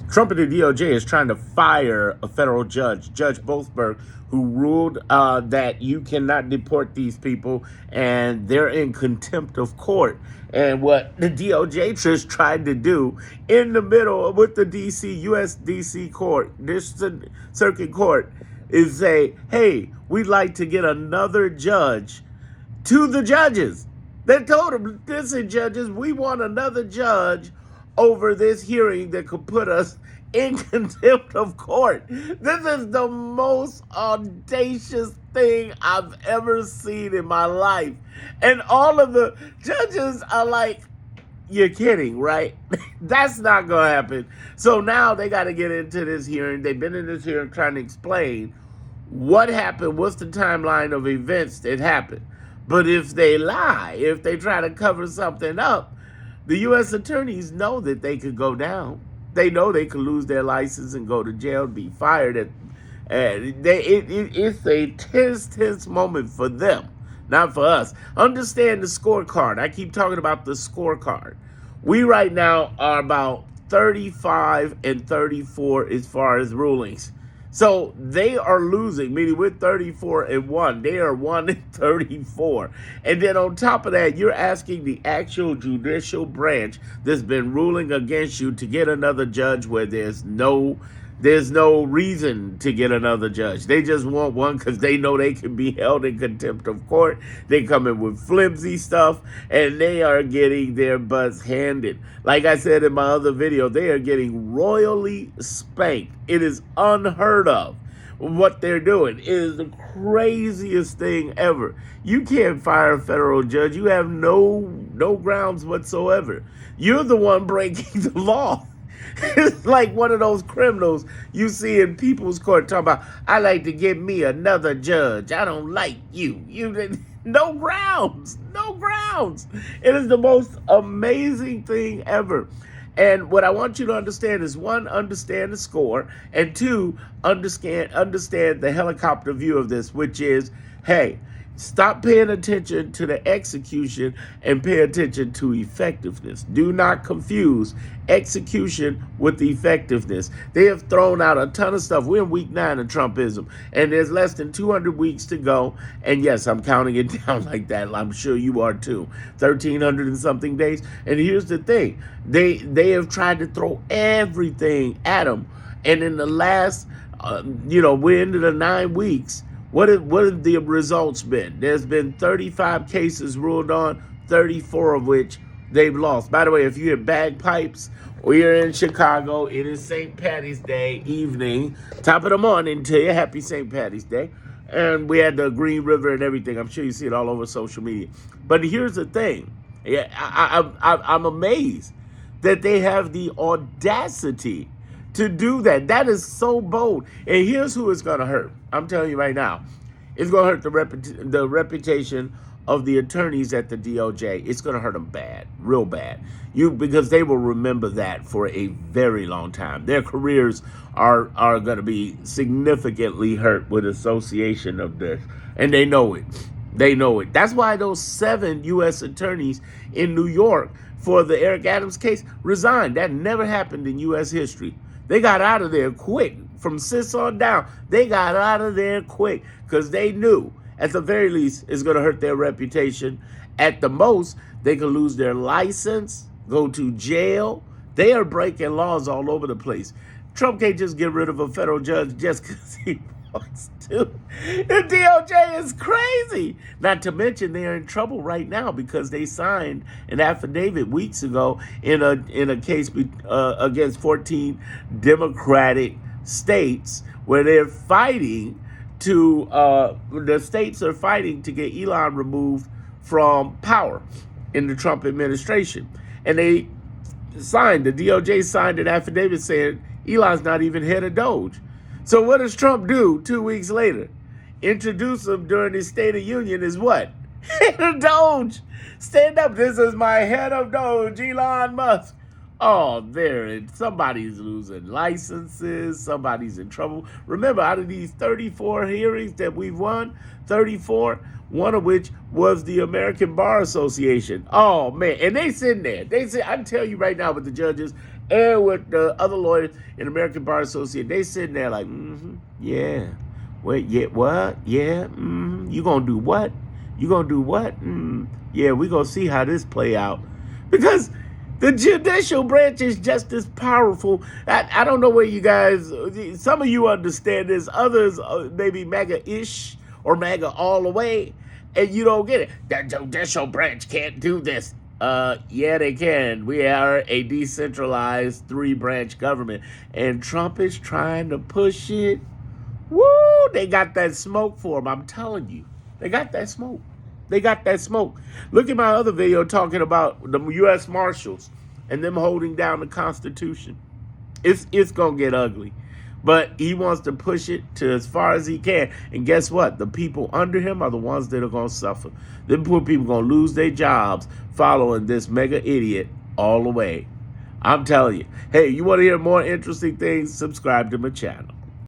Trump and the DOJ is trying to fire a federal judge, Judge Boasberg, who ruled that you cannot deport these people and they're in contempt of court. And what the DOJ just tried to do in the middle with the U.S. D.C. court, this circuit court, is say, hey, we'd like to get another judge to the judges. They told them, listen, judges, we want another judge over this hearing that could put us in contempt of court. This is the most audacious thing I've ever seen in my life. And all of the judges are like, you're kidding, right? That's not going to happen. So now they got to get into this hearing. They've been in this hearing trying to explain what happened, what's the timeline of events that happened. But if they lie, if they try to cover something up, the U.S. attorneys know that they could go down. They know they could lose their license and go to jail, be fired. It's a tense moment for them, not for us. Understand the scorecard. I keep talking about the scorecard. We right now are about 35 and 34 as far as rulings. So they are losing, meaning we're 34 and 1. They are 1 and 34. And then on top of that, you're asking the actual judicial branch that's been ruling against you to get another judge where there's no reason to get another judge. They just want one because they know they can be held in contempt of court. They come in with flimsy stuff, and they are getting their butts handed. Like I said in my other video, they are getting royally spanked. It is unheard of what they're doing. It is the craziest thing ever. You can't fire a federal judge. You have no grounds whatsoever. You're the one breaking the law. It's like one of those criminals you see in people's court talking about, I like to get me another judge. I don't like you. No grounds. No grounds. It is the most amazing thing ever. And what I want you to understand is, one, understand the score, and two, understand the helicopter view of this, which is, hey, stop paying attention to the execution and pay attention to effectiveness. Do not confuse execution with effectiveness. They have thrown out a ton of stuff. We're in week 9 of Trumpism, and there's less than 200 weeks to go. And yes, I'm counting it down like that. I'm sure you are too. 1,300 and something days. And here's the thing. They have tried to throw everything at them. And in the last, we're into the 9 weeks. What have the results been? There's been 35 cases ruled on, 34 of which they've lost. By the way, if you hear bagpipes, we're in Chicago. It is St. Patty's Day evening, top of the morning to you. Happy St. Patty's Day. And we had the Green River and everything. I'm sure you see it all over social media. But here's the thing. Yeah, I'm amazed that they have the audacity to do that. That is so bold. And here's who it's going to hurt. I'm telling you right now. It's going to hurt the reputation of the attorneys at the DOJ. It's going to hurt them bad, real bad. Because they will remember that for a very long time. Their careers are going to be significantly hurt with association of this. And they know it. They know it. That's why those 7 U.S. attorneys in New York for the Eric Adams case resigned. That never happened in U.S. history. They got out of there quick. From sis on down, they got out of there quick because they knew, at the very least, it's going to hurt their reputation. At the most, they could lose their license, go to jail. They are breaking laws all over the place. Trump can't just get rid of a federal judge just because he wants to. The DOJ is crazy. Not to mention they are in trouble right now because they signed an affidavit weeks ago in a case against 14 Democratic states where they're fighting the states are fighting to get Elon removed from power in the Trump administration. And the DOJ signed an affidavit saying Elon's not even head of Doge. So what does Trump do 2 weeks later? Introduce him during his State of Union as what? Head of Doge. Stand up. This is my head of Doge, Elon Musk. Oh, somebody's losing licenses. Somebody's in trouble. Remember, out of these 34 hearings that we've won, 34, one of which was the American Bar Association. Oh, man. And they sitting there. I tell you right now with the judges, and with the other lawyers in the American Bar Association. They sitting there like, yeah. Wait, yeah, what? Yeah, you gonna do what? You gonna do what? Yeah, we gonna see how this play out. Because the judicial branch is just as powerful. I don't know where you guys, some of you understand this, others maybe MAGA-ish or MAGA all the way, and you don't get it. The judicial branch can't do this. Yeah, they can. We are a decentralized 3-branch government, and Trump is trying to push it. Woo! They got that smoke for them. I'm telling you, they got that smoke. They got that smoke. Look at my other video talking about the U.S. Marshals and them holding down the Constitution. It's gonna get ugly, but he wants to push it to as far as he can. And guess what? The people under him are the ones that are gonna suffer. Them poor people gonna lose their jobs following this mega idiot all the way. I'm telling you. Hey, you want to hear more interesting things? Subscribe to my channel.